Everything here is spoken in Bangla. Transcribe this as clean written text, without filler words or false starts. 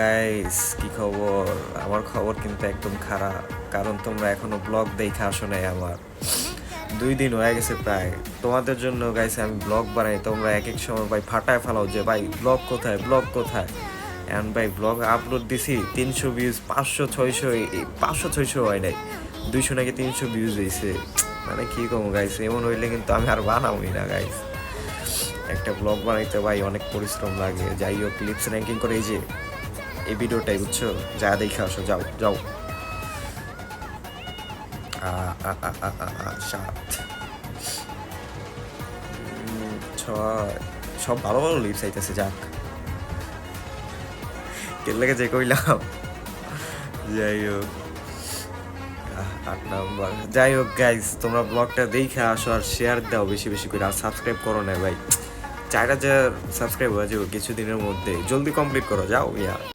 গাইস, কি খবর? আমার খবর কিন্তু একদম খারাপ, কারণ তোমরা এখনো ব্লগ দেখে আসো নাই। আমার 2 দিন হয়ে গেছে প্রায়। তোমাদের জন্য গাইস আমি ব্লগ বানাই, তোমরা এক এক সময় ভাই ফাটায় ফেলাও যে ভাই ব্লগ কোথায়, ব্লগ কোথায়। এখন ভাই ব্লগ আপলোড দিছি, 300 ভিউজ, 500 600, 500 600 হয় নাই, 200 নাকি 300 ভিউজ হয়েছে। মানে কি কম গাইস, এমন হইলে কিন্তু আমি আর বানাবই না গাইস। একটা ব্লগ বানাইতে ভাই অনেক পরিশ্রম লাগে। যাই হোক, ক্লিপস র্যাঙ্কিং করে এই ভিডিওটাই, বুঝছো? যা দেখে আসো, যাও যাও। 7, 6, সব ভালো ভালো লিপস আইতেছে। যাক, এর লাগে যে কইলাম। যাই হোক, 8 নাম্বার। যাই হোক গাইস, তোমরা ব্লগটা দেখে আসো আর শেয়ার দাও বেশি বেশি করে, আর সাবস্ক্রাইব করো না ভাই। 4,000 সাবস্ক্রাইব হয়ে যাবো কিছুদিনের মধ্যে, জলদি কমপ্লিট করো, যাও ইয়া।